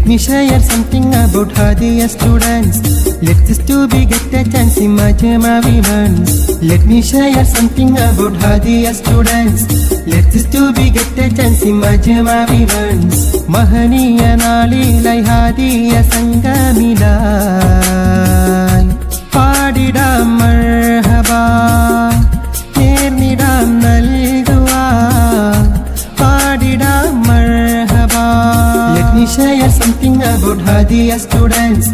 Let me share something about Hadiya students. Let this to be get a chance in Majma events. Let me share something about Hadiya students. Let this to be get a chance in Majma events. Mahaniya naalilai Hadiya sangamilai paadidam marhaba നേർന്നിടാം നൽകുവാ പാടിടാം മർഹബാ. Let me share something about Hadiya students.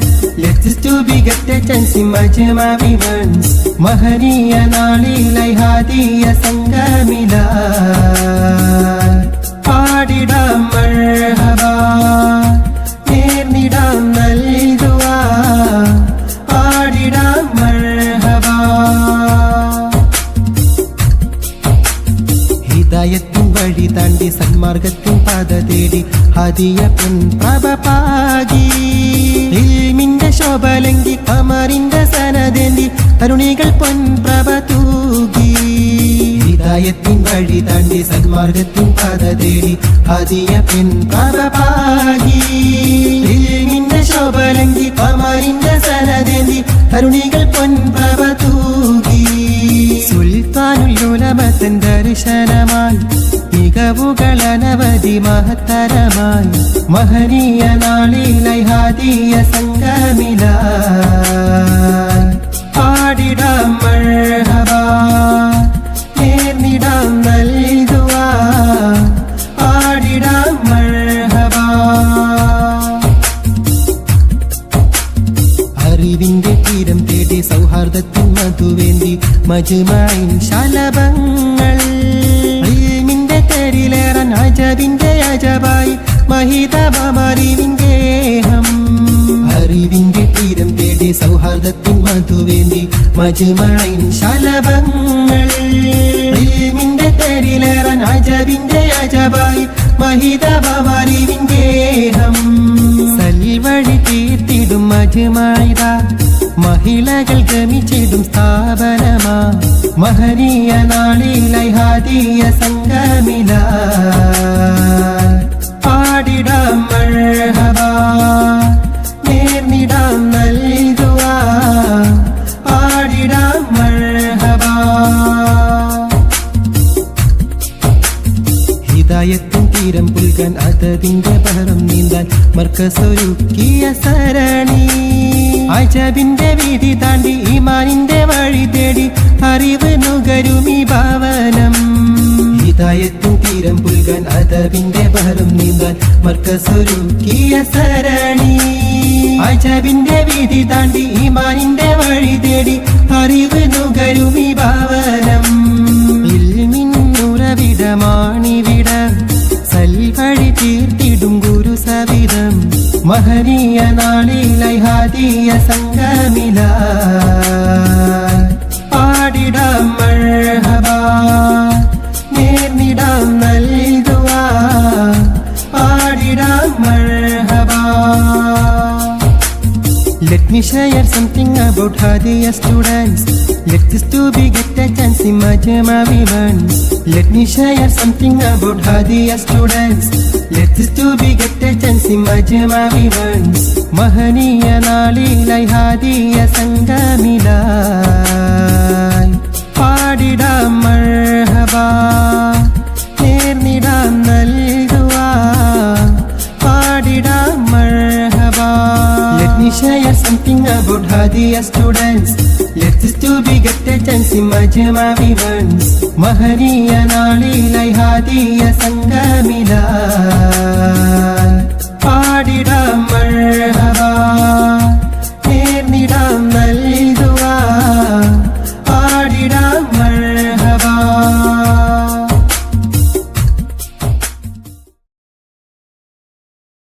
Let this to be get a chance in Majma events. മഹനീയ നാളിലായി Hadiya സംഗമിലായി പാടിടാം മർഹബാ നേർന്നിടാം നൽകുവാ പാടിടാം മർഹബാ. ഹിദായത്തിൻ വഴി താണ്ടി സന്മാർഗത്തിൻ പാത തേടി ഹദിയ പെൺ പ്രഭ പാകി. ഇൽമിന്റെ ശോഭലങ്കി കമറിന്റെ സനദേന്തി തരുണികൾ പൊൻ പ്രഭ തൂകി. ഹിദായത്തിൻ വഴി താണ്ടി സന്മാർഗത്തിൻ പാത തേടി ഹദിയ പെൺ പ്രഭ പാകി. ഇൽമിന്റെ ശോഭലങ്കി കമറിന്റെ സനദേന്തി തരുണികൾ പൊൻ പ്രഭ തൂകി. സുൽത്താനുൽ ഉലമത്തൻ ദർശനമായി മികവുകൾ അനവധി മഹത്തരമായി മഹനീയ നാളിലായി Hadiya സംഗമിലായി പാടിടാം മർഹബാ നേർന്നിടാം നൽകുവാ പാടിടാം മർഹബാ. അറിവിന്റെ തീരം തേടി സൗഹാർദ്ദത്തിൻ മധുവേന്തി മജ്മഇൻ ശലഭങ്ങൾ. ഇൽമിന്റെ തേരിലേറാൻ അജബിന്റെ അജബായി മഹിതമറിവിൻ ഗേഹം. അറിവിന്റെ തീരം തേടി സൗഹാർദ്ദത്തിൻ മധുവേന്തി മജ്മഇൻ ശലഭങ്ങൾ. ഇൽമിന്റെ തേരിലേറാൻ അജബിന്റെ അജബായി മഹിതമറിവിൻ ഗേഹം. സൽവഴി തീർത്തിടും മജ്മഇദ മഹിളകൾ ഗമിച്ചിടും സ്ഥാപനമാ മഹനീയ നാളിലായി Hadiya സംഗമിലായി പാടിടാം മർഹബാ നേർന്നിടാം നൽകുവാ പാടിടാം മർഹബാ. ഹിദായത്തിൻ തീരം പുൽകാൻ അതതിന്റെ ബഹളം നീന്താൻ മർക്കസൊരുക്കിയ സരണി. അജബിന്റെ വീതി താണ്ടി ഈമാനിന്റെ വഴി തേടി അറിവ് നുകരുമി ഭവനം. ഹിദായത്തിൻ തീരം പുൽകാൻ അതബിന്റെ ബഹളം നീന്താൻ മർക്കസൊരുക്കിയ സരണി. അജബിന്റെ വീതി താണ്ടി ഈമാനിന്റെ വഴി തേടി അറിവ് നുകരുമി ഭവനം. ഇൽമിൻ ഉറവിടമാണിവിടം സൽവഴി തീർത്തിടും ഗുരു സവിധം മഹനീയ നാളിലായി Hadiya സംഗമിലായി പാടിടാം മർഹബാ നേർന്നിടാം നൽകുവാ പാടിടാം മർഹബാ. Let me share something about Hadiya students. Let this to be get a chance in Majma events. Let me share something about Hadiya students. Let this to be get a chance in Majma events. മഹനീയ നാളിലായി Hadiya സംഗമിലായി പാടിടാം മർഹബാ നേർന്നിടാം നൽകുവാ പാടിടാം മർഹബാ. Let me share something about Hadiya students. Let this to be get a chance in Majma events. മഹനീയ നാളിലായി Hadiya സംഗമിലായി